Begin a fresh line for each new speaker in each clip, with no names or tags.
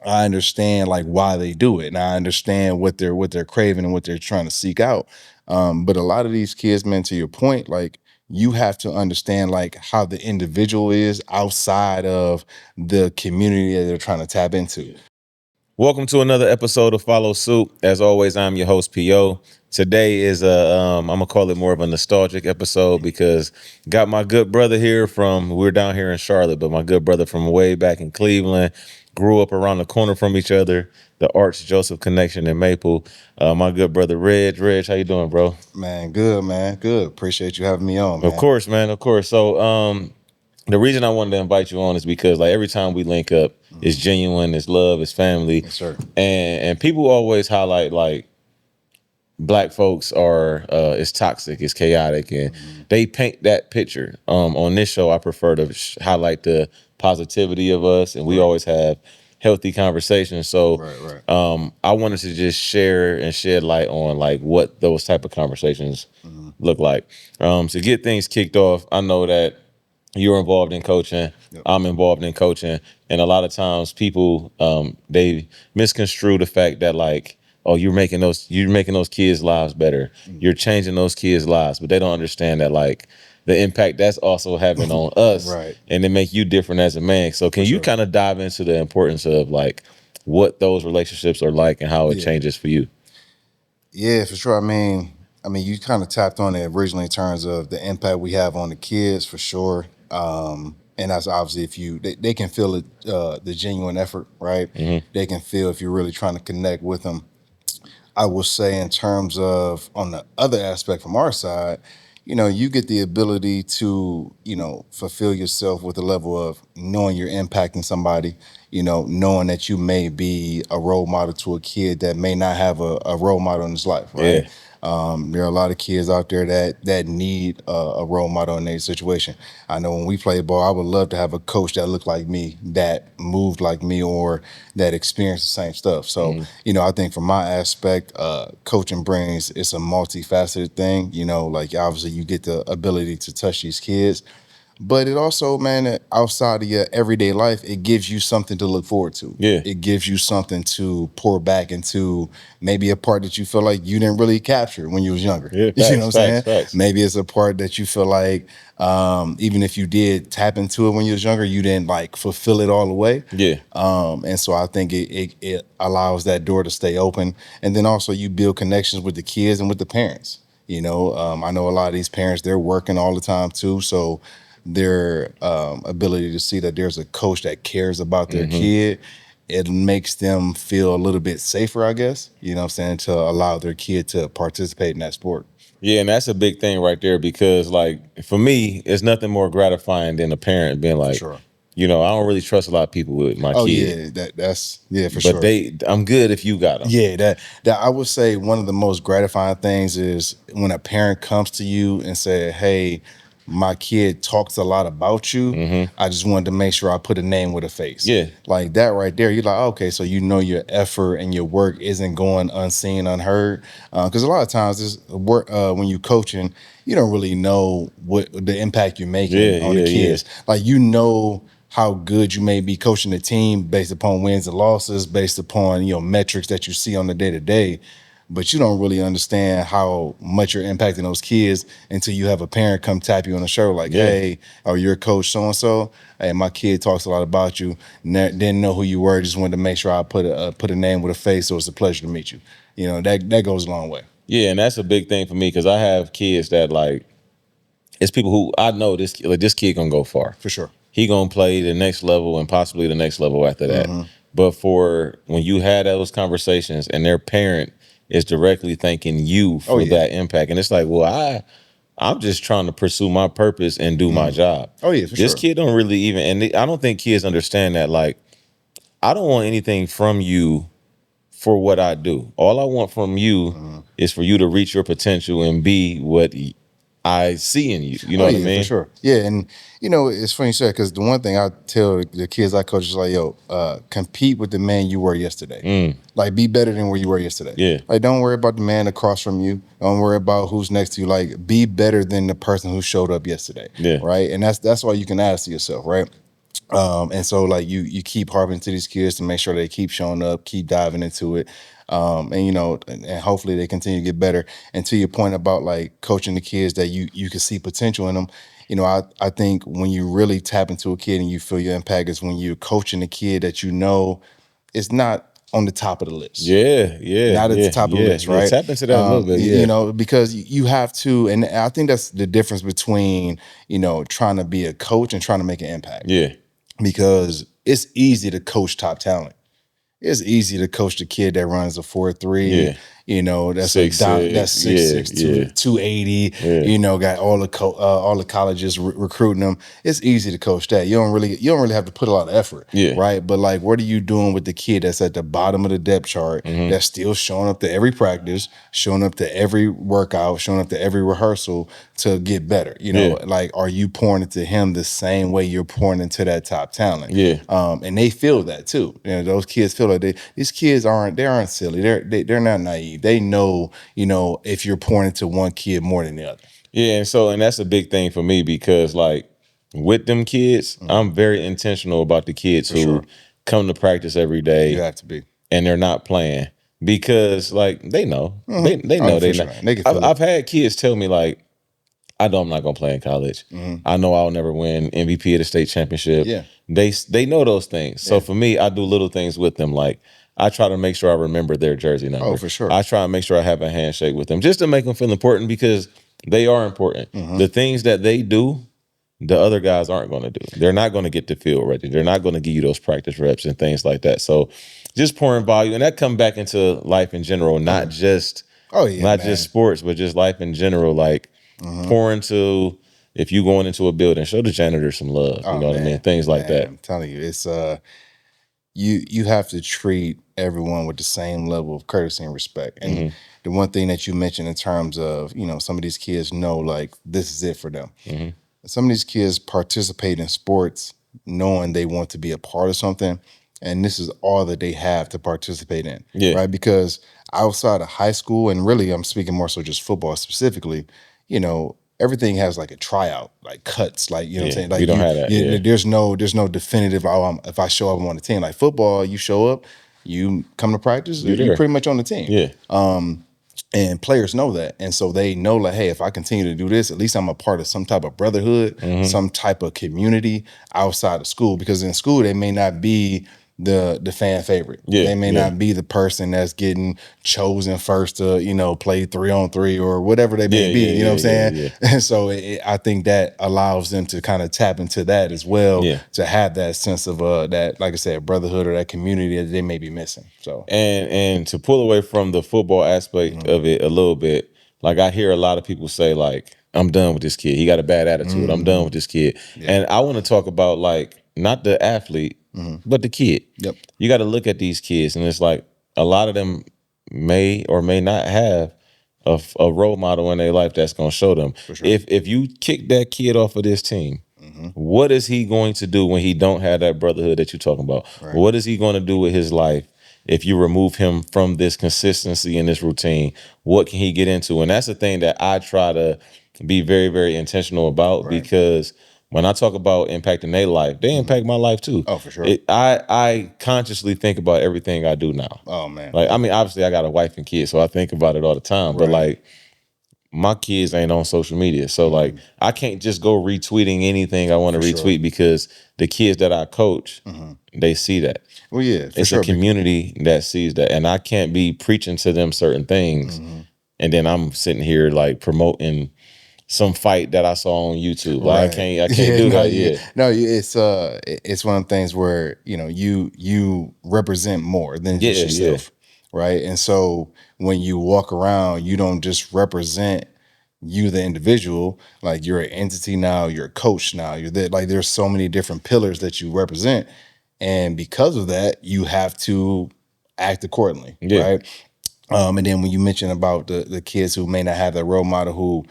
I understand like why they do it, and I understand what they're craving and what they're trying to seek out. But a lot of these kids, man, to your point, like you have to understand like how the individual is outside of the community that they're trying to tap into.
Welcome to another episode of Follow Suit. As always, I'm your host, PO. Today is I'm gonna call it more of a nostalgic episode because got my good brother here we're down here in Charlotte, but my good brother from way back in Cleveland, grew up around the corner from each other, the Arch Joseph connection in Maple. My good brother Reg, how you doing, bro?
Man, good, man, good. Appreciate you having me on,
Of
man.
course, man, of course. So the reason I wanted to invite you on is because like every time we link up, it's genuine, it's love, it's family.
Yes, sir.
And people always highlight like black folks are it's toxic, it's chaotic, and they paint that picture. On this show, I prefer to highlight the positivity of us, and we always have healthy conversations. So
Right.
I wanted to just share and shed light on like what those type of conversations look like. To get things kicked off, I know that you're involved in coaching.
Yep.
I'm involved in coaching, and a lot of times people they misconstrue the fact that like, oh, you're making those kids' lives better. You're changing those kids' lives, but they don't understand that like the impact that's also having on us,
Right.
and it make you different as a man. So can you
sure.
kind of dive into the importance of like what those relationships are like and how it
Yeah.
changes for you?
Yeah, for sure. I mean, you kind of tapped on it originally in terms of the impact we have on the kids, for sure. And that's obviously if they can feel it, the genuine effort, right? They can feel if you're really trying to connect with them. I will say, in terms of on the other aspect from our side, you get the ability to, fulfill yourself with a level of knowing you're impacting somebody, knowing that you may be a role model to a kid that may not have a role model in his life, right?
Yeah.
There are a lot of kids out there that need a role model in their situation. I know when we played ball, I would love to have a coach that looked like me, that moved like me, or that experienced the same stuff. So, I think from my aspect, coaching brings, it's a multifaceted thing. Like obviously you get the ability to touch these kids, but it also, man, outside of your everyday life, it gives you something to look forward to.
Yeah.
It gives you something to pour back into, maybe a part that you feel like you didn't really capture when you was younger.
Yeah,
You know what I'm saying?
facts.
Maybe it's a part that you feel like, even if you did tap into it when you was younger, you didn't like fulfill it all the way.
Yeah.
And so I think it allows that door to stay open. And then also you build connections with the kids and with the parents. I know a lot of these parents, they're working all the time too. So their ability to see that there's a coach that cares about their kid, it makes them feel a little bit safer, I guess, you know what I'm saying, to allow their kid to participate in that sport.
Yeah, and that's a big thing right there because, like, for me, it's nothing more gratifying than a parent being like,
Sure.
I don't really trust a lot of people with my
Oh
kid,
yeah, that's yeah, for
but
sure.
I'm good if you got them.
Yeah, that I would say one of the most gratifying things is when a parent comes to you and say, "Hey, my kid talks a lot about you. I just wanted to make sure I put a name with a face."
Yeah.
Like that right there, you're like, okay, so your effort and your work isn't going unseen, unheard. Because a lot of times, this work when you coaching, you don't really know what the impact you're making on the kids. Like how good you may be coaching the team based upon wins and losses, based upon metrics that you see on the day to day, but you don't really understand how much you're impacting those kids until you have a parent come tap you on the shoulder like,
Yeah.
"Hey, or your coach so and so. Hey, my kid talks a lot about you. Didn't know who you were. Just wanted to make sure I put a name with a face. So it's a pleasure to meet you." That goes a long way.
Yeah, and that's a big thing for me because I have kids that like, it's people who I know this kid gonna go far.
For sure.
He gonna play the next level and possibly the next level after that. But for when you had those conversations and their parent is directly thanking you for that impact, and it's like, well, I'm just trying to pursue my purpose and do my job.
Oh yeah, for
This
sure.
kid don't really even, and I don't think kids understand that. Like, I don't want anything from you for what I do. All I want from you is for you to reach your potential and be what I see in you. You know what I mean?
For sure. Yeah, and it's funny you said, because the one thing I tell the kids I coach is like, yo, compete with the man you were yesterday. Like, be better than where you were yesterday.
Yeah.
Like, don't worry about the man across from you. Don't worry about who's next to you. Like, be better than the person who showed up yesterday.
Yeah.
Right. And that's all you can ask to yourself. Right. And so like you keep harping to these kids to make sure they keep showing up, keep diving into it. And and hopefully they continue to get better. And to your point about like coaching the kids that you can see potential in them, I think when you really tap into a kid and you feel your impact is when you're coaching a kid that is not on the top of the list,
Yeah, yeah,
not at the
yeah,
top of the
yeah,
list,
yeah.
right?
Tap into that a little bit. Yeah,
Because you have to, and I think that's the difference between trying to be a coach and trying to make an impact,
yeah,
because it's easy to coach top talent. It's easy to coach the kid that runs a 4.3,
yeah.
that's
Six
that's
six. Yeah,
6'6",
yeah,
280,
yeah,
got all the colleges recruiting them. It's easy to coach that. You don't really have to put a lot of effort,
yeah.
right? But like, what are you doing with the kid that's at the bottom of the depth chart,
Mm-hmm.
that's still showing up to every practice, showing up to every workout, showing up to every rehearsal to get better?
Yeah,
Like, are you pouring into him the same way you're pouring into that top talent?
yeah.
And they feel that too. Those kids feel like these kids aren't silly. They're not naive. They know, if you're pouring into one kid more than the other.
Yeah, and that's a big thing for me because like with them kids, I'm very intentional about the kids
For sure.
who come to practice every
You
day
have to be.
and they're not playing because like they know. They
Oh,
know
for
they
sure.
know.
And they can
I've
feel it.
I've had kids tell me like I know I'm not gonna play in college. I know I'll never win MVP of the state championship.
Yeah.
They know those things. So
Yeah.
for me, I do little things with them. Like I try to make sure I remember their jersey
Oh,
number.
for sure.
I try to make sure I have a handshake with them just to make them feel important because they are important. The things that they do, the other guys aren't going to do. They're not going to get the field ready. They're not going to give you those practice reps and things like that. So just pouring value, and that come back into life in general, not just
Oh yeah,
not
man.
just sports, but just life in general. Like pour into if you going into a building, show the janitor some love. You
Oh
know what I mean?
man,
Things like
man.
that.
I'm telling you, it's you have to treat everyone with the same level of courtesy and respect. And the one thing that you mentioned in terms of, some of these kids know like this is it for them. Some of these kids participate in sports knowing they want to be a part of something, and this is all that they have to participate in,
Yeah.
right? Because outside of high school, and really I'm speaking more so just football specifically, everything has like a tryout, like cuts, like what I'm
Yeah.
saying,
We
like
don't have that. Yeah.
there's no definitive. Oh, if I show up, I'm on the team. Like football, you show up, you come to practice,
You're
you're
there.
pretty much on the team.
Yeah.
And players know that. And so they know like, hey, if I continue to do this, at least I'm a part of some type of brotherhood, some type of community outside of school. Because in school, they may not be the fan favorite.
Yeah,
They may
yeah.
not be the person that's getting chosen first to, play 3-on-3 or whatever they may
Yeah,
be.
yeah,
You know what I'm
yeah,
saying?
yeah,
And so I think that allows them to kind of tap into that as well,
Yeah.
to have that sense of that, like I said, brotherhood or that community that they may be missing. So
And to pull away from the football aspect of it a little bit, like I hear a lot of people say, like, I'm done with this kid. He got a bad attitude. I'm done with this kid. And I want to talk about like not the athlete, but the kid.
Yep.
You got to look at these kids, and it's like a lot of them may or may not have a role model in their life that's going to show them.
sure.
If you kick that kid off of this team, what is he going to do when he don't have that brotherhood that you're talking about?
Right.
What is he going to do with his life if you remove him from this consistency and this routine? What can he get into? And that's the thing that I try to be very, very intentional about because when I talk about impacting their life, they impact my life too.
Oh, for sure.
I consciously think about everything I do now.
Oh man.
Like, I mean, obviously I got a wife and kids, so I think about it all the time. But
Right.
like my kids ain't on social media. So like I can't just go retweeting anything I want to
For sure.
retweet because the kids that I coach, they see that.
Well, yeah, for
It's
sure.
a community that sees that. And I can't be preaching to them certain things. And then I'm sitting here like promoting some fight that I saw on YouTube. Like
Right.
I can't do that. Yeah.
No, it's one of the things where, you represent more than just
Yeah, yeah.
yourself. Right. And so when you walk around, you don't just represent you, the individual, like you're an entity now, you're a coach now, you're there. Like there's so many different pillars that you represent. And because of that, you have to act accordingly.
Yeah.
Right. And then when you mention about the kids who may not have that role model, who,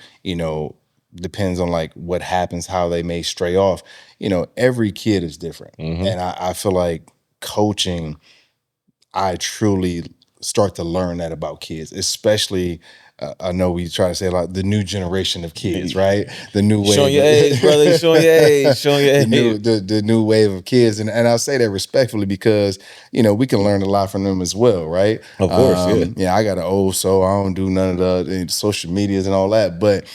depends on like what happens, how they may stray off, every kid is different. And I feel like coaching, I truly start to learn that about kids, especially. I know we try to say a lot, the new generation of kids, right? The new
You showing
wave,
your age, brother. You showing your age. Showing your age.
the new wave of kids, and I'll say that respectfully because we can learn a lot from them as well, right?
Of course, yeah.
Yeah, I got an old soul. I don't do none of the social medias and all that, but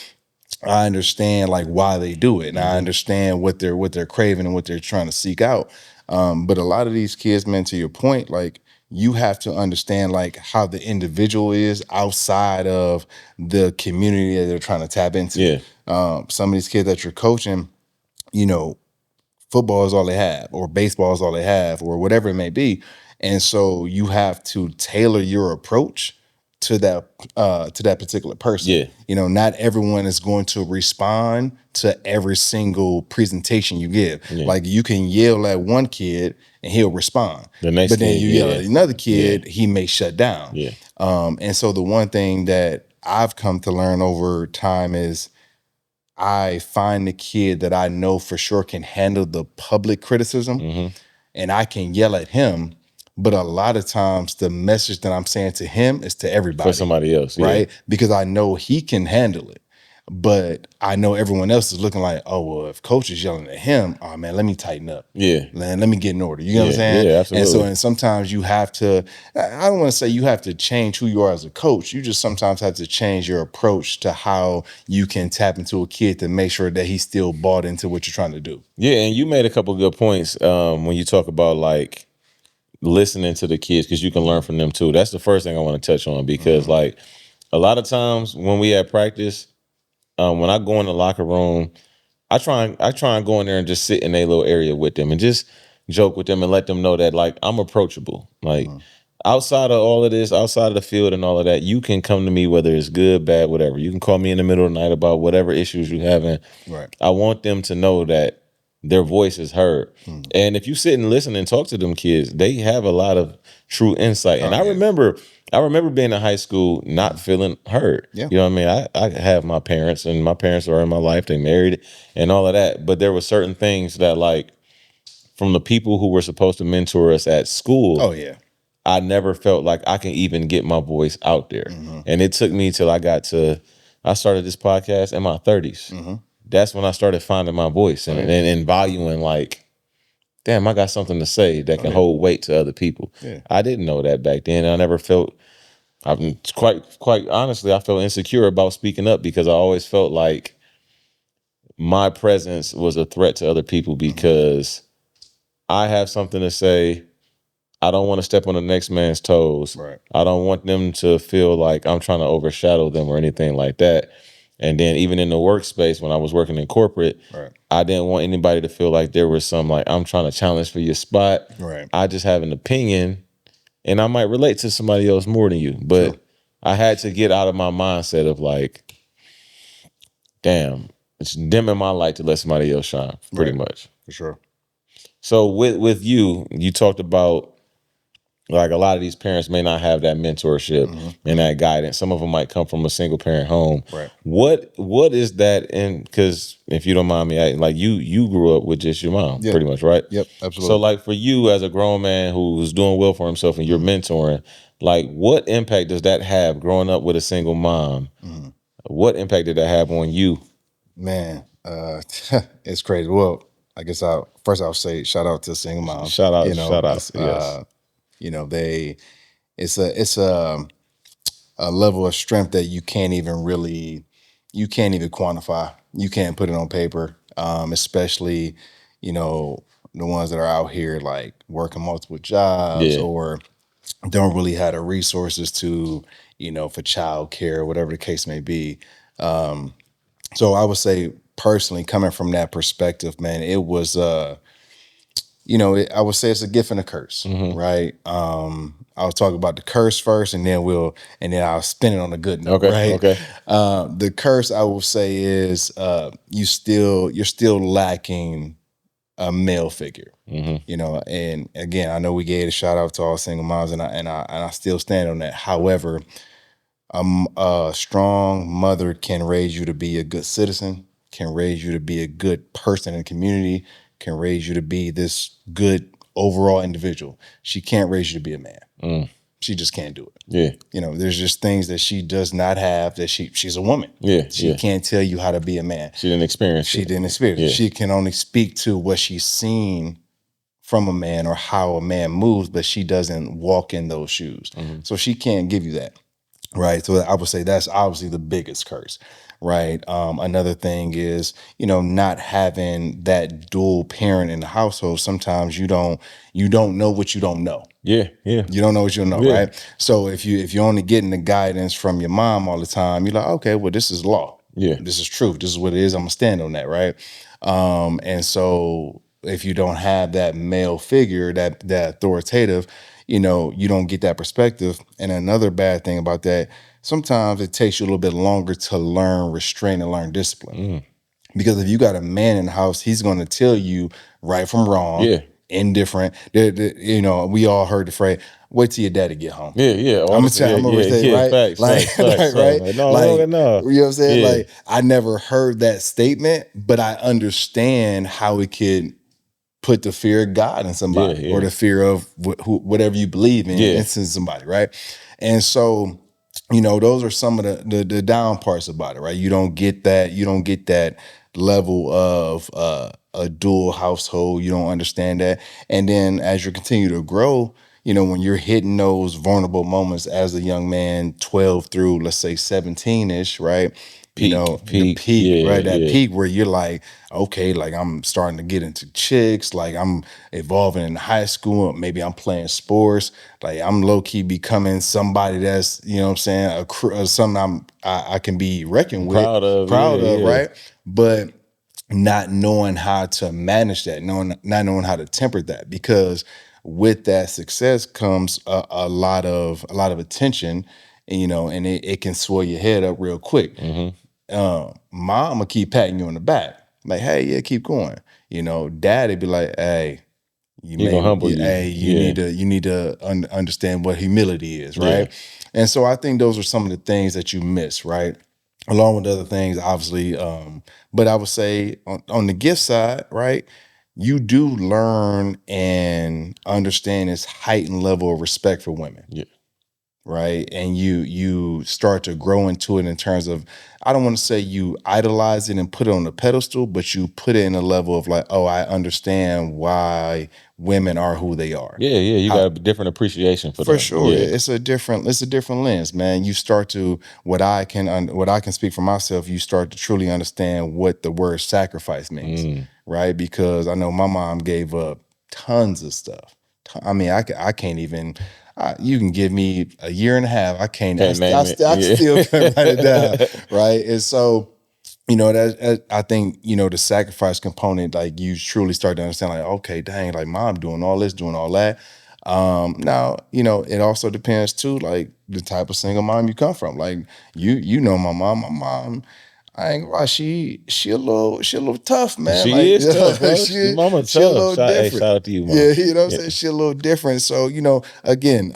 I understand like why they do it, and I understand what they're craving and what they're trying to seek out. But a lot of these kids, man, to your point, like you have to understand like how the individual is outside of the community that they're trying to tap into.
Yeah.
Some of these kids that you're coaching, you know, football is all they have, or baseball is all they have, or whatever it may be. And so you have to tailor your approach to that particular person.
Yeah.
Not everyone is going to respond to every single presentation you give.
Yeah.
Like you can yell at one kid and he'll respond.
The next
But then
kid,
you yell at another kid,
Yeah.
he may shut down.
Yeah.
And so the one thing that I've come to learn over time is I find the kid that I know for sure can handle the public criticism and I can yell at him. But a lot of times the message that I'm saying to him is to everybody.
For somebody else, yeah.
Right? Because I know he can handle it. But I know everyone else is looking like, oh, well, if coach is yelling at him, oh man, let me tighten up.
Yeah.
Man, let me get in order. You know what I'm
Yeah,
saying?
yeah, absolutely.
And sometimes you have to, I don't want to say you have to change who you are as a coach. You just sometimes have to change your approach to how you can tap into a kid to make sure that he's still bought into what you're trying to do.
Yeah, and you made a couple good points when you talk about like listening to the kids because you can learn from them too. That's the first thing I want to touch on because like a lot of times when we at practice, when I go in the locker room, I try and go in there and just sit in a little area with them and just joke with them and let them know that like I'm approachable. Like outside of all of this, outside of the field and all of that, you can come to me whether it's good, bad, whatever. You can call me in the middle of the night about whatever issues you having.
Right.
I want them to know that their voice is heard. And if you sit and listen and talk to them kids, they have a lot of true insight. And I remember being in high school not feeling heard.
Yeah.
You know what I mean? I have my parents and my parents are in my life. They married and all of that. But there were certain things that like from the people who were supposed to mentor us at school,
Oh, yeah.
I never felt like I can even get my voice out there. And it took me till I started this podcast in my 30s. That's when I started finding my voice and valuing like, damn, I got something to say that can hold weight to other people.
Yeah.
I didn't know that back then. I never felt, I'm quite honestly, I felt insecure about speaking up because I always felt like my presence was a threat to other people because I have something to say. I don't want to step on the next man's toes.
Right.
I don't want them to feel like I'm trying to overshadow them or anything like that. And then even in the workspace, when I was working in corporate,
Right.
I didn't want anybody to feel like there was some like I'm trying to challenge for your spot.
Right.
I just have an opinion and I might relate to somebody else more than you. But
True.
I had to get out of my mindset of like, damn, it's dimming my light to let somebody else shine, pretty
Right.
much.
For sure.
So with you talked about like a lot of these parents may not have that mentorship and that guidance. Some of them might come from a single parent home.
Right.
What is that? And because if you don't mind me, like you grew up with just your mom,
Yeah.
pretty much, right?
Yep. Absolutely.
So like for you as a grown man who's doing well for himself and you're mentoring, like what impact does that have growing up with a single mom? What impact did that have on you?
Man, it's crazy. Well, I guess I'll say shout out to single moms.
Shout out, yes.
A level of strength that you can't even quantify. You can't put it on paper. Especially, the ones that are out here like working multiple jobs
Yeah.
or don't really have the resources to, for childcare, whatever the case may be. So I would say personally, coming from that perspective, man, it was I would say it's a gift and a curse, right? I'll talk about the curse first, and then I'll spin it on a good note,
Okay,
right?
okay.
The curse I will say is you're still lacking a male figure, And again, I know we gave a shout out to all single moms, and I still stand on that. However, a strong mother can raise you to be a good citizen, can raise you to be a good person in the community, can raise you to be this good overall individual. She can't raise you to be a man. She just can't do it.
Yeah.
You know, there's just things that she does not have that she's a woman.
Yeah.
She can't tell you how to be a man.
She didn't experience
She
it.
didn't experience it.
Yeah.
She can only speak to what she's seen from a man or how a man moves, but she doesn't walk in those shoes. So she can't give you that. Right. So I would say that's obviously the biggest curse. Right. Another thing is, you know, not having that dual parent in the household. Sometimes you don't know what you don't know.
Yeah. Yeah.
You don't know what you don't know,
Yeah.
right? So if you're only getting the guidance from your mom all the time, you're like, okay, well, this is law.
Yeah.
This is truth. This is what it is. I'm gonna stand on that, right? And so if you don't have that male figure, that authoritative, you know, you don't get that perspective. And another bad thing about that, sometimes it takes you a little bit longer to learn restraint and learn discipline. Because if you got a man in the house, he's going to tell you right from wrong,
Yeah.
indifferent. You know, we all heard the phrase, "Wait till your daddy get home."
Yeah. Yeah.
I'm gonna tell. I'm gonna say, right?
Facts.
Like,
Facts. Facts.
right?
Like, no,
Like,
no.
you know what I'm saying?
Yeah.
Like, I never heard that statement, but I understand how it could put the fear of God in somebody,
Yeah, yeah.
or the fear of whatever you believe in
Yeah.
into somebody, right? And so, you know, those are some of the down parts about it, right? You don't get that. You don't get that level of a dual household. You don't understand that. And then as you continue to grow, you know, when you're hitting those vulnerable moments as a young man, 12 through, let's say, 17-ish, right? You know, the peak,
Yeah,
right? That
yeah.
peak where you're like, okay, like I'm starting to get into chicks, like I'm evolving in high school, maybe I'm playing sports, like I'm low key becoming somebody that's, you know what I'm saying, something I can be reckoned with,
Proud of.
proud
Yeah,
of,
yeah.
right? But not knowing how to manage that, not knowing how to temper that, because with that success comes a lot of attention, and, you know, and it can swell your head up real quick. Mom will keep patting you on the back, like, hey, yeah, keep going. You know, daddy be like, hey,
He gonna humble you.
hey, you
Yeah.
need to understand what humility is,
Yeah.
right? And so I think those are some of the things that you miss, right? Along with other things, obviously. But I would say on the gift side, right? You do learn and understand this heightened level of respect for women.
Yeah.
Right. And you start to grow into it in terms of, I don't want to say you idolize it and put it on a pedestal, but you put it in a level of like, oh, I understand why women are who they are.
Yeah, yeah. You got a different appreciation for them.
For sure.
Yeah.
It's a different lens, man. You start to, what I can speak for myself, you start to truly understand what the word sacrifice means, right? Because I know my mom gave up tons of stuff. I mean, I can't even, you can give me a year and a half. I can't
Can't name it.
I
Yeah.
still can't write it down. Right. And so, you know, that I think, you know, the sacrifice component, like you truly start to understand, like, okay, dang, like mom doing all this, doing all that. Now, you know, it also depends too, like the type of single mom you come from. Like you know, my mom, I ain't gonna lie, she a little tough, man.
She
like,
is tough, bro.
she,
Mama
she a
tough.
little different.
Shout out to you, Mom.
Yeah, you know what I'm saying? She a little different. So, you know, again,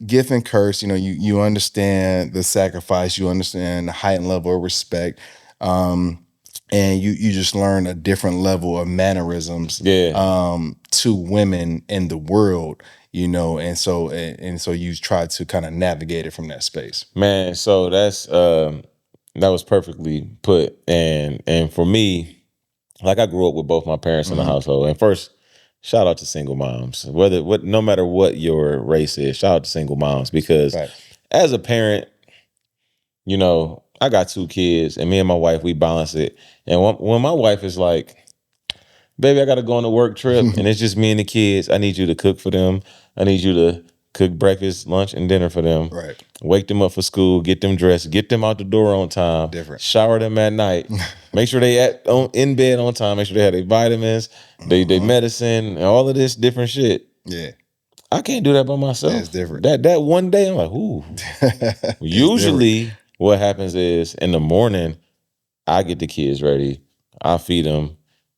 gift and curse, you know, you understand the sacrifice, you understand the heightened level of respect. And you just learn a different level of mannerisms to women in the world, you know, and so you try to kind of navigate it from that space.
Man, so that's that was perfectly put. And for me, like I grew up with both my parents in the household. And first, shout out to single moms. No matter what your race is, shout out to single moms, because
Right.
as a parent, you know, I got 2 kids, and me and my wife, we balance it. And when my wife is like, baby, I got to go on a work trip, and it's just me and the kids, I need you to cook for them. I need you to cook breakfast, lunch, and dinner for them.
Right.
Wake them up for school, get them dressed, get them out the door on time.
Different.
Shower them at night. Make sure they in bed on time. Make sure they have their vitamins, they medicine, and all of this different shit.
Yeah.
I can't do that by myself.
Yeah, it's different.
That one day, I'm like, ooh. Usually, what happens is in the morning, I get the kids ready, I feed them,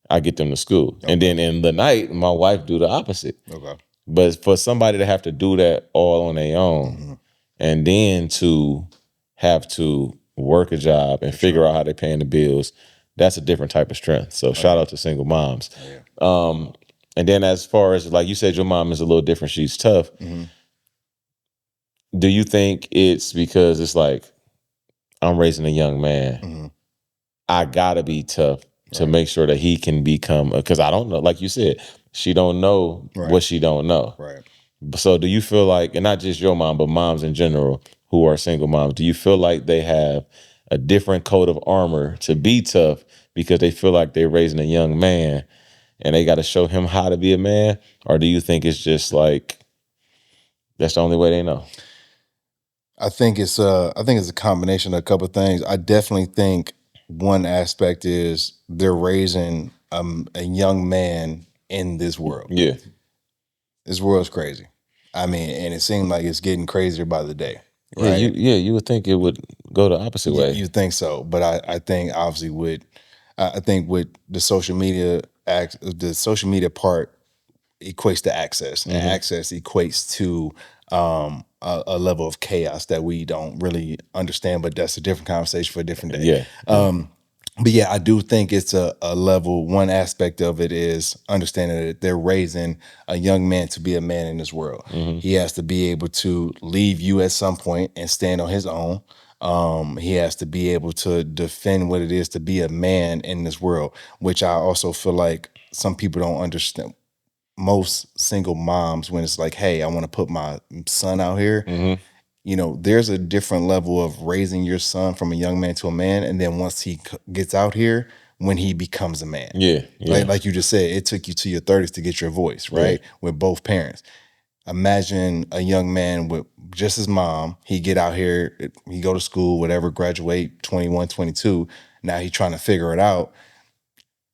I get them to school, and then in the night, my wife do the opposite.
Okay.
But for somebody to have to do that all on their own, and then to have to work a job and figure out how they're paying the bills, that's a different type of strength. So shout out to single moms. And then as far as, like you said, your mom is a little different. She's tough. Do you think it's because it's like I'm raising a young man?
Mhm.
I gotta be tough to
Right.
make sure that he can become, because I don't know, like you said, she don't know
Right.
what she don't know.
Right.
So do you feel like, and not just your mom, but moms in general who are single moms, do you feel like they have a different coat of armor to be tough because they feel like they're raising a young man and they got to show him how to be a man? Or do you think it's just like that's the only way they know?
I think it's a combination of a couple of things. I definitely think one aspect is they're raising a young man in this world.
Yeah.
This world's crazy. I mean, and it seems like it's getting crazier by the day,
Yeah,
right?
you would think it would go the opposite way.
You think so, but I think obviously with I think with the social media the social media part equates to access, and
Hmm.
access equates to a level of chaos that we don't really understand. But that's a different conversation for a different day.
Yeah.
But yeah, I do think it's a level. One aspect of it is understanding that they're raising a young man to be a man in this world.
Hmm.
He has to be able to leave you at some point and stand on his own. He has to be able to defend what it is to be a man in this world, which I also feel like some people don't understand. Most single moms, when it's like, hey, I want to put my son out here,
Hmm.
there's a different level of raising your son from a young man to a man, and then once he gets out here, when he becomes a man.
Yeah.
like
Yeah.
like you just said, it took you to your 30s to get your voice
Yeah.
right with both parents. Imagine a young man with just his mom. He get out here, he go to school, whatever, graduate 21, 22. Now he trying to figure it out.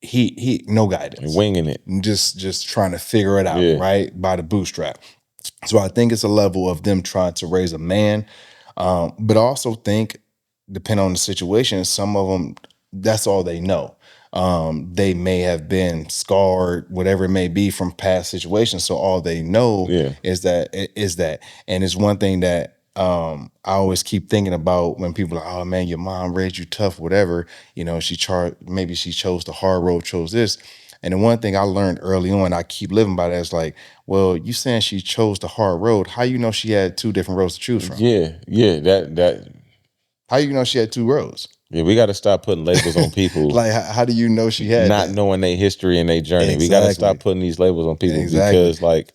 He no guidance,
Winging it.
just trying to figure it out,
Yeah.
right, by the bootstrap. So I think it's a level of them trying to raise a man, but I also think, depending on the situation, some of them, that's all they know. They may have been scarred, whatever it may be, from past situations. So all they know
Yeah.
is that, and it's one thing that I always keep thinking about when people are, oh man, your mom raised you tough, whatever. Maybe she chose the hard road, chose this. And the one thing I learned early on, I keep living by that, is like, well, you saying she chose the hard road. How you know she had two different roads to choose from?
Yeah. Yeah. That
How you know she had two roads?
yeah, we got to stop putting labels on people,
Like, how do you know she had
not
that?
knowing their history and their journey. We got to stop
Exactly.
putting these labels on people
Exactly.
because, like,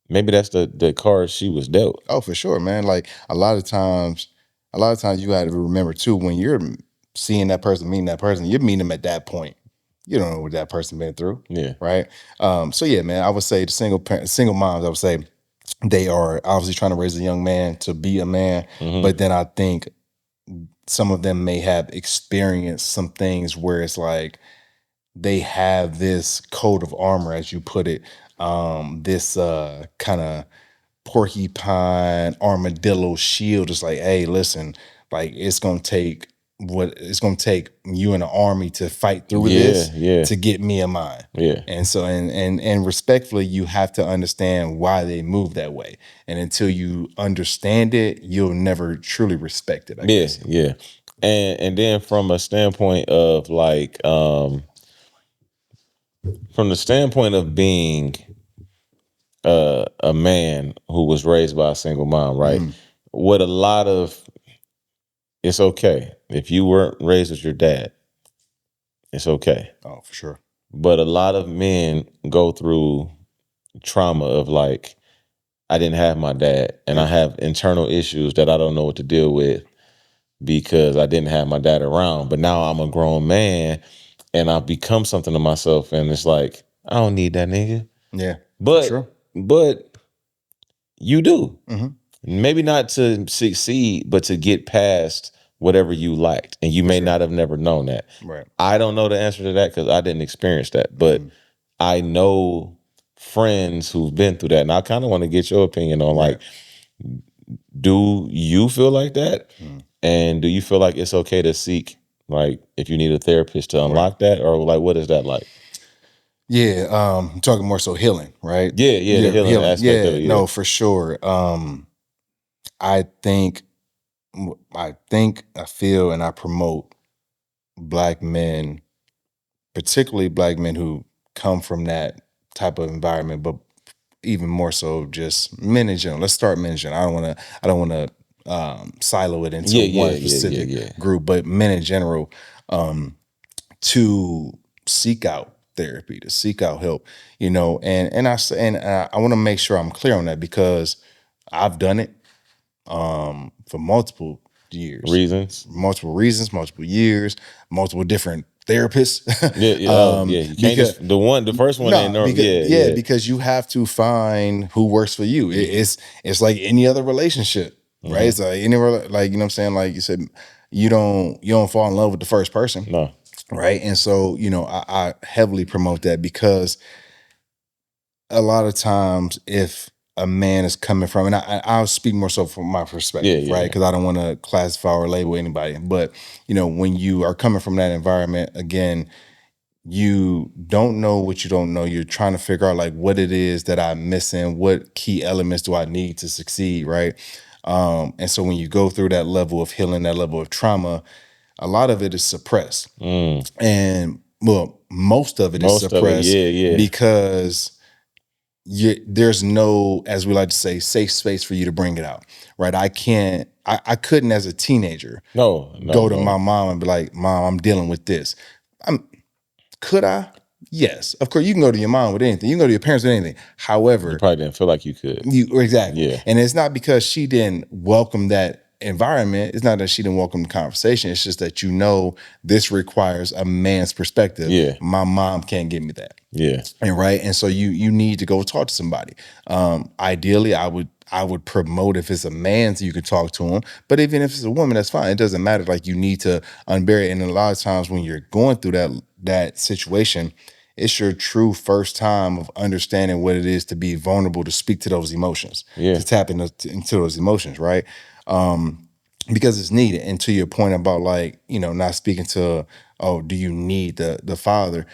maybe that's the card she was dealt.
Oh, for sure, man. Like a lot of times you got to remember too, when you're seeing that person, meeting that person, you're meeting them at that point. You don't know what that person been through,
Yeah.
right? So yeah, man, I would say the single moms, I would say they are obviously trying to raise a young man to be a man,
Hmm.
but then I think some of them may have experienced some things where it's like they have this coat of armor, as you put it, this kind of porcupine armadillo shield. It's like, hey, listen, like it's gonna take you and the army to fight through
Yeah.
this
Yeah.
to get me a mine.
Yeah.
And so, and respectfully, you have to understand why they move that way. And until you understand it, you'll never truly respect it, I
Yeah.
guess.
Yeah. And then from a standpoint of like from the standpoint of being a man who was raised by a single mom, right?
Mhm.
What a lot of it's okay if you weren't raised with your dad. It's okay.
Oh, for sure.
But a lot of men go through trauma of like, I didn't have my dad and I
Yep.
have internal issues that I don't know what to deal with because I didn't have my dad around. But now I'm a grown man and I've become something to myself. And it's like, I don't need that nigga.
Yeah, for sure.
But you do.
Hmm.
Maybe not to succeed, but to get past whatever you liked. And you
For
may
sure.
not have never known that.
Right.
I don't know the answer to that because I didn't experience that. But
Mhm.
I know friends who've been through that. And I kind of want to get your opinion on
Right.
like, do you feel like that?
Mhm.
And do you feel like it's okay to seek, like, if you need a therapist to
Right.
unlock that? Or like, what is that like?
Yeah, I'm talking more so healing, right?
Yeah, yeah, the
Yeah,
healing
healing.
aspect of
Yeah,
it, yeah.
no, for sure. I think, I feel, and I promote black men, particularly black men who come from that type of environment, but even more so just men in general. Let's start men in general. I don't want to silo it into
Yeah,
one
yeah, yeah, yeah,
specific
yeah.
group, but men in general, to seek out therapy, to seek out help, I want to make sure I'm clear on that because I've done it for multiple years,
Reasons.
multiple reasons, multiple years, multiple different therapists.
Yeah, yeah. Oh, yeah. You can't
Because
just the first one ain't
no,
no.
because
Yeah,
yeah,
yeah.
because you have to find who works for you. It's like any other relationship, right?
Hmm.
It's like like, you know what I'm saying? Like you said, you don't fall in love with the first person,
No.
right? And so, I heavily promote that because a lot of times if a man is coming from, and I'll speak more so from my
Yeah,
perspective,
yeah,
right?
yeah.
Because I don't want to classify or label anybody, but when you are coming from that environment, again, you don't know what you don't know. You're trying to figure out like what it is that I'm missing, what key elements do I need to succeed, right? And so when you go through that level of healing, that level of trauma, a lot of it is suppressed,
Mm.
and well, most of it is
Most of it.
suppressed
Yeah, yeah.
because there's no, as we like to say, safe space for you to bring it out, right? I couldn't as a teenager
No, no,
go to
no.
my mom and be like, Mom, I'm dealing with this. Could I? Yes, of course. You can go to your mom with anything. You can go to your parents with anything.
You
However,
probably didn't feel like you could.
exactly,
Yeah,
and it's not because she didn't welcome that environment. It's not that she didn't welcome the conversation. It's just that this requires a man's perspective.
yeah,
My mom can't give me that.
yeah,
And right, and so you need to go talk to somebody. Ideally, I would promote if it's a man, so you can talk to him. But even if it's a woman, that's fine. It doesn't matter. Like you need to unbury it. And a lot of times when you're going through that situation, it's your true first time of understanding what it is to be vulnerable, to speak to those emotions,
yeah.
to tap into those emotions, right? Because it's needed. And to your point about like not speaking to, oh, do you need the father?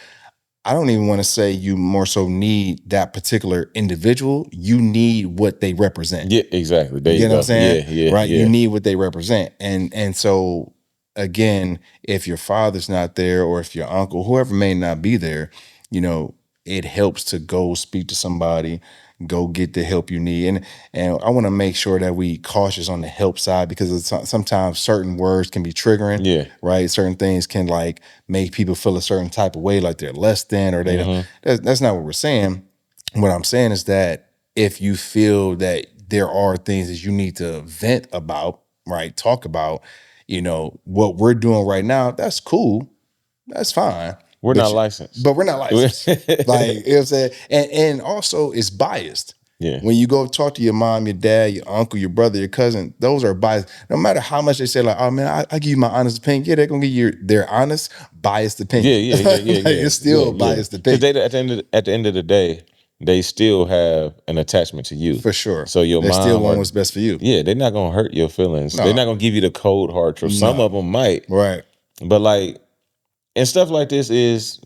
I don't even want to say you more so need that particular individual. You need what they represent.
Yeah, exactly. There
You
you
get what I'm
go.
saying?
Yeah, yeah,
Right? You
yeah.
need what they represent. And so again, if your father's not there or if your uncle, whoever may not be there, you know, it helps to go speak to somebody, go get the help you need. And I want to make sure that we cautious on the help side because sometimes certain words can be triggering,
Yeah.
right? Certain things can like make people feel a certain type of way, like they're less than or they don't.
Hmm.
That's not what we're saying. What I'm saying is that if you feel that there are things that you need to vent about, right? Talk about, what we're doing right now, that's cool. That's fine.
We're not
But
licensed.
but we're not licensed. Like, you know what I'm saying? And also it's biased.
Yeah.
When you go talk to your mom, your dad, your uncle, your brother, your cousin, those are biased. No matter how much they say, like, oh man, I give you my honest opinion. Yeah, they're gonna give you their honest, biased
Yeah,
opinion.
yeah, yeah,
Like,
yeah, yeah,
it's
yeah,
still a
yeah.
biased
Because
opinion.
they at the end of the day, they still have an attachment to you.
For sure.
So your
They still
mom
want
or
what's best for you.
yeah, they're not gonna hurt your feelings. They're not
No,
gonna give you the cold hard truth. Some of
no.
them might,
Right.
but like and stuff like this is,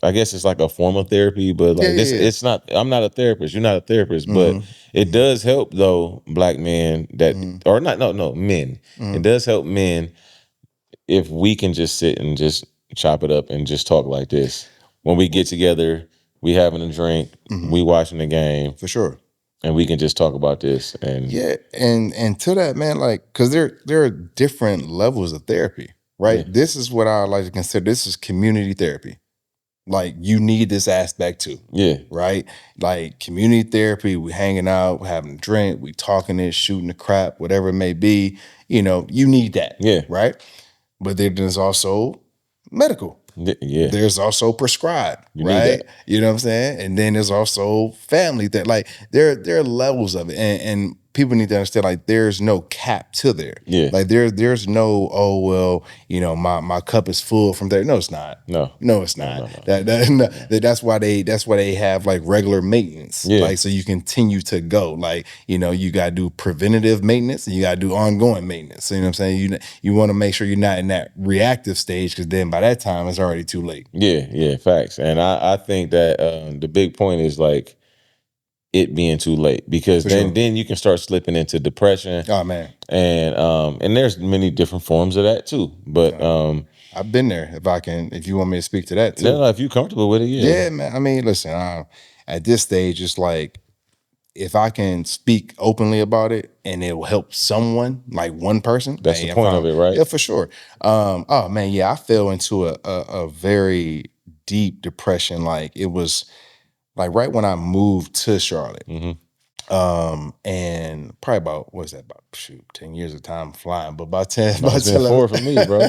I guess it's like a form of therapy. But
Yeah,
like
yeah,
this,
yeah.
it's not. I'm not a therapist. You're not a therapist, but
Mm-hmm.
it does help though black men that
Mm-hmm.
or not. No, no men. It
Mm-hmm.
does help men if we can just sit and just chop it up and just talk like this. When we get together, we having a drink,
Mm-hmm.
we watching the game,
For sure.
and we can just talk about this. And
Yeah, and to that, man, like, because there are different levels of therapy, right?
yeah,
This is what I like to consider. This is community therapy. Like, you need this aspect too,
yeah,
right? Like community therapy, we hanging out, we having a drink, we talking it, shooting the crap, whatever it may be. You need that,
yeah,
right? But then there's also medical.
yeah.
There's also prescribed,
You need
right?
that.
You know what I'm saying? And then there's also family that like there are levels of it. And people need to understand like there's no cap to there.
Yeah,
Like there's no, oh well, my cup is full from there. No, it's not.
no,
No, it's
no,
not.
no, no,
No,
no.
that's why they have like regular maintenance.
Yeah,
Like so you continue to go. Like, you gotta do preventative maintenance and you gotta do ongoing maintenance. So, you know what I'm saying? You want to make sure you're not in that reactive stage because then by that time it's already too late.
yeah, yeah. Facts. And I think that the big point is like it being too late because
For
then
sure.
then you can start slipping into depression
Oh man.
and there's many different forms of that too. But
I've been there. If you want me to speak to that
no,
too.
no, if you're comfortable with it, yeah.
Yeah, man. I mean, listen, at this stage, it's like if I can speak openly about it and it will help someone, like one person,
That's the
hey, I'm
point of
fine.
it, right?
Yeah, for sure. Oh man, yeah, I fell into a very deep depression. Like it was like right when I moved to Charlotte.
Mm-hmm.
And probably about what's that about 10 years of time flying, but about 10
No,
about
it's been
10
4 for me, bro.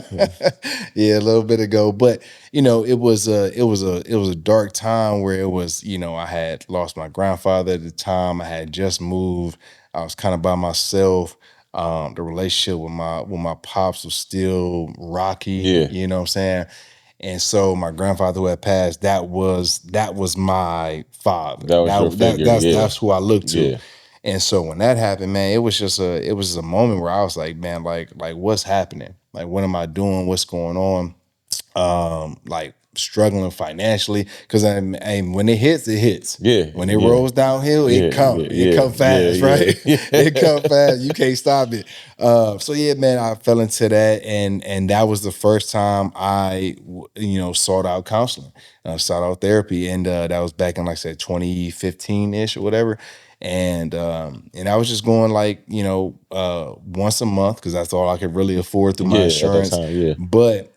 yeah, a little bit ago. But it was a dark time where it was, I had lost my grandfather at the time. I had just moved. I was kind of by myself. The relationship with my pops was still rocky,
Yeah,
you know what I'm saying? And so my grandfather who had passed, that was my father.
that was your
That that
figure.
that's
Yeah,
that's who I looked to.
yeah,
And so when that happened, man, it was just a moment where I was like, man, like what's happening? Like what am I doing? What's going on? Like struggling financially because when it hits, it hits.
yeah,
When it
yeah,
rolls downhill,
yeah,
it
yeah,
come
yeah,
fast, right?
yeah, yeah.
It come fast. You can't stop it. So yeah, man, I fell into that, and that was the first time I sought out counseling, sought out therapy, and that was back in, like I said, 2015 ish or whatever. And I was just going like once a month because that's all I could really afford through my
Yeah, at that
insurance.
time, yeah,
But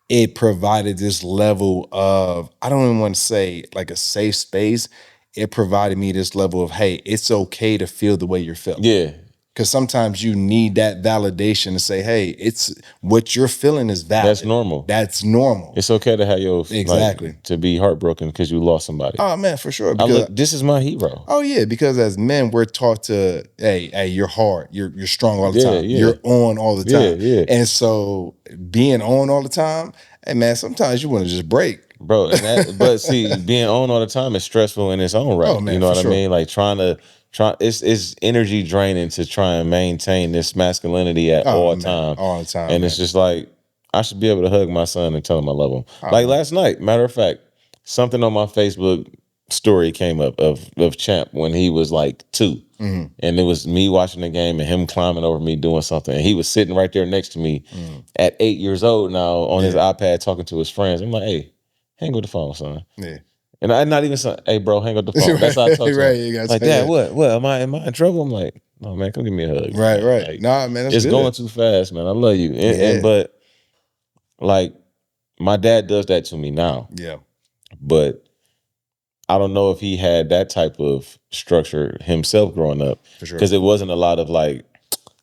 it provided this level of, I don't even want to say like a safe space. It provided me this level of, hey, it's okay to feel the way you're feeling.
yeah.
Because sometimes you need that validation to say, hey, it's what you're feeling is
That's
valid.
normal.
That's normal.
It's okay to have your
Exactly.
to be heartbroken because you lost somebody.
Oh man, for sure.
I
Because
look, this is my hero.
oh yeah, because as men, we're taught to, hey, you're hard, you're strong all the
Yeah,
time,
yeah,
you're on all the
yeah,
time.
yeah,
And so being on all the time, hey man, sometimes you want to just break.
bro. And that, but see, being on all the time is stressful in its own
Oh
right. You
man,
know
for
what I
sure.
mean? Like it's energy draining to try and maintain this masculinity at
Oh
all
man,
time.
all the time,
And it's
man.
just like I should be able to hug my son and tell him I love him.
Oh
Like
man.
last night, matter of fact, something on my Facebook story came up of Champ when he was like 2.
Mhm.
And it was me watching the game and him climbing over me doing something. And he was sitting right there next to me
Mhm.
at 8 years old now on his
Yeah,
iPad talking to his friends. I'm like, hey, hang with the phone, son.
yeah.
And I'm not even saying, hey, bro, hang up the phone. That's how I
Right,
talk to him.
right. You got
Like,
to,
Dad,
yeah.
what? Am I in trouble? I'm like, no, man, come give me a hug,
Right,
man.
right.
Like,
Nah, man, that's
it's going
good.
too fast, man. I love you. And
Yeah,
but like my dad does that to me now.
yeah,
But I don't know if he had that type of structure himself growing up.
for sure.
Because it wasn't a lot of like,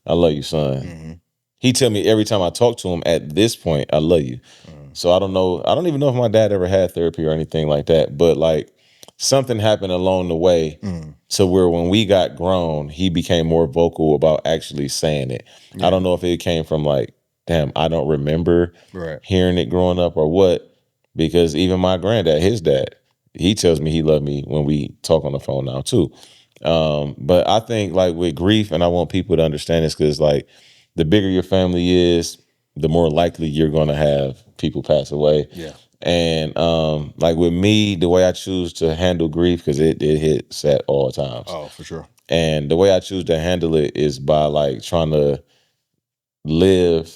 I love you, son.
Hmm.
He tell me every time I talk to him at this point, I love you.
Hmm.
So I don't know. I don't even know if my dad ever had therapy or anything like that. But like something happened along the way
Hmm.
to where when we got grown, he became more vocal about actually saying it. I
Yeah,
don't know if it came from like, damn, I don't remember
right.
hearing it growing up or what. Because even my granddad, his dad, he tells me he loved me when we talk on the phone now too. But I think like with grief, and I want people to understand this because like the bigger your family is, the more likely you're gonna have people pass away.
Yeah.
And like with me, the way I choose to handle grief, because it hits at all times.
Oh, for sure.
And the way I choose to handle it is by like trying to live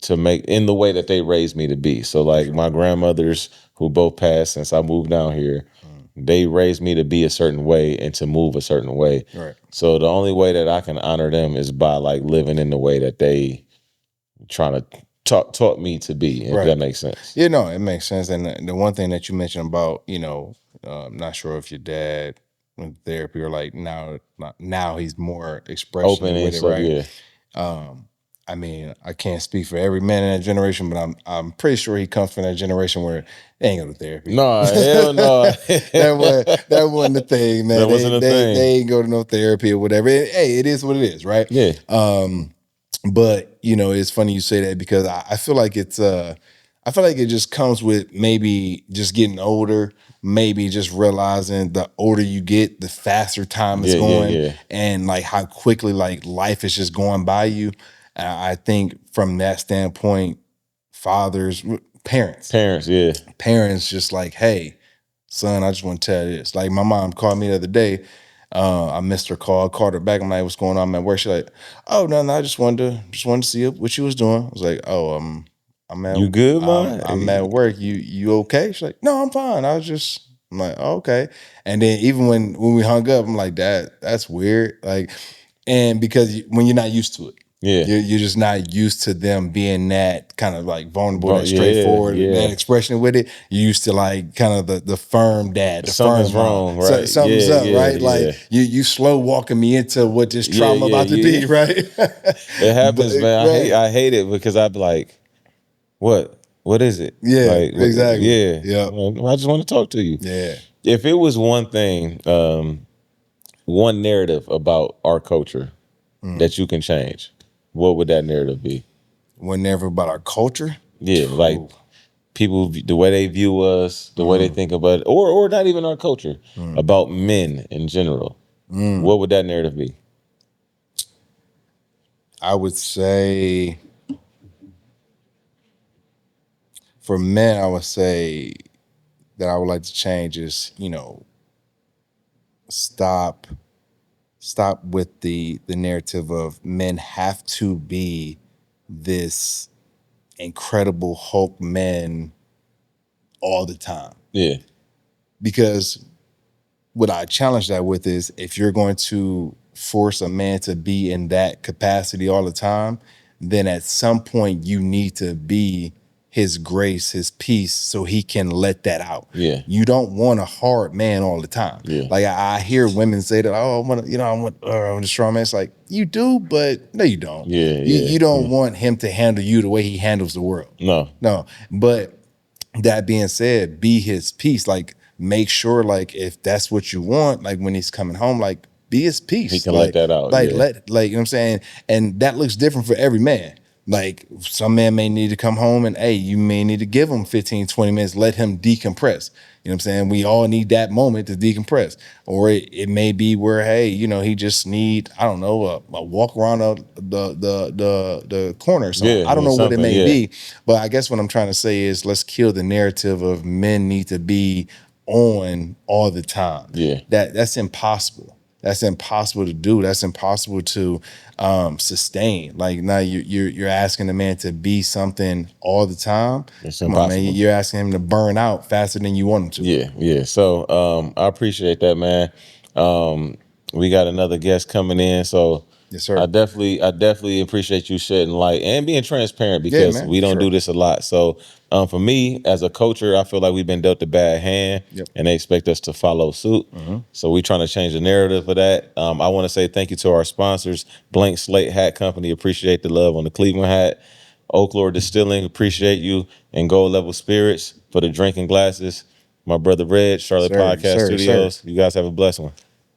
to make in the way that they raised me to be. So
For
like
sure.
my grandmothers who both passed since I moved down here,
Mm.
they raised me to be a certain way and to move a certain way.
Right.
So the only way that I can honor them is by like living in the way that they trying to taught me to be, if
Right.
that makes sense.
You know, it makes sense. And the one thing that you mentioned about, I'm not sure if your dad went to therapy or like now he's more
Open
expressionally
and
with it,
stuff,
right?
yeah.
Um, I mean, I can't speak for every man in that generation, but I'm pretty sure he comes from that generation where they ain't go to therapy.
No, hell no.
That wasn't the thing, man.
That
They
wasn't a
they
thing.
they ain't go to no therapy or whatever. Hey, it is what it is, right?
Yeah.
But it's funny you say that because I feel like I feel like it just comes with maybe just getting older, maybe just realizing the older you get, the faster time is
Yeah, yeah,
going,
yeah.
and like how quickly like life is just going by you. And I think from that standpoint, fathers, parents,
Parents, yeah.
parents just like, hey, son, I just want to tell you this. Like my mom called me the other day. I missed her call, called her back. I'm like, what's going on? I'm at work. She's like, oh no, no, I just wanted to see what she was doing. I was like, oh, I'm at
You good,
I'm
man?
I'm at work. You okay? She's like, no, I'm fine. I was just I'm like, oh, okay. And then even when we hung up, I'm like, that's weird. Like, and because when you're not used to it,
Yeah.
you're just not used to them being that kind of like vulnerable, that
Yeah,
straightforward,
yeah.
that expression with it. You're used to like kind of the firm dad, the
Something's
firm mom.
wrong,
So
right?
something's
Yeah,
up,
yeah,
right?
yeah.
Like you slow walking me into what this
Yeah,
trauma
yeah,
about to
yeah.
be, right?
It
But
happens, man.
right.
I hate it because I'd be like, what? What is it?
Yeah,
Like,
exactly.
yeah.
Yep.
Well, I just want to talk to you.
Yeah.
If it was one thing, one narrative about our culture that you can change, what would that narrative be?
Whenever about our culture.
Yeah, like
Ooh.
people, the way they view us, the way they think about it, or not even our culture, about men in general. What would that narrative be?
I would say for men, I would say that I would like to change is, stop with the narrative of men have to be this incredible Hulk men all the time.
Yeah,
Because what I challenge that with is if you're going to force a man to be in that capacity all the time, then at some point you need to be his grace, his peace, so he can let that out.
yeah,
You don't want a hard man all the time.
yeah,
Like I hear women say that, oh, I want to, I want a strong man. It's like you do, but no, you don't.
yeah,
You
yeah.
you don't want him to handle you the way he handles the world.
No,
No, but that being said, be his peace. Like make sure, like if that's what you want, like when he's coming home, like be his
he
peace.
can let that out. Yeah,
You know what I'm saying? And that looks different for every man. Like some man may need to come home and hey, you may need to give him 15, 20 minutes, let him decompress. You know what I'm saying? We all need that moment to decompress. Or it may be where, hey, he just need, I don't know, a walk around the corner or something.
yeah,
I don't
yeah,
know what it
something.
may
Yeah,
be, but I guess what I'm trying to say is let's kill the narrative of men need to be on all the time.
yeah.
That's impossible. That's impossible to do. That's impossible to sustain. Like now you're asking a man to be something all the time.
It's
Come on, man.
impossible.
You're asking him to burn out faster than you want him to.
Yeah, yeah. So I appreciate that, man. We got another guest coming in, so
Yes,
I
sir.
definitely appreciate you shedding light and being transparent
Yeah,
because
man,
we
for
don't do
sure.
this a lot. So for me as a coacher, I feel like we've been dealt a bad hand,
Yep.
and they expect us to follow suit. So we trying to change the narrative of that. I want to say thank you to our sponsors, Blank Slate Hat Company. Appreciate the love on the Cleveland hat. Oaklore Distilling, appreciate you, and Gold Level Spirits for the drinking glasses. My brother Red, Charlotte
Sir,
Podcast
sir, sir.
Studios. You guys have a blessed one.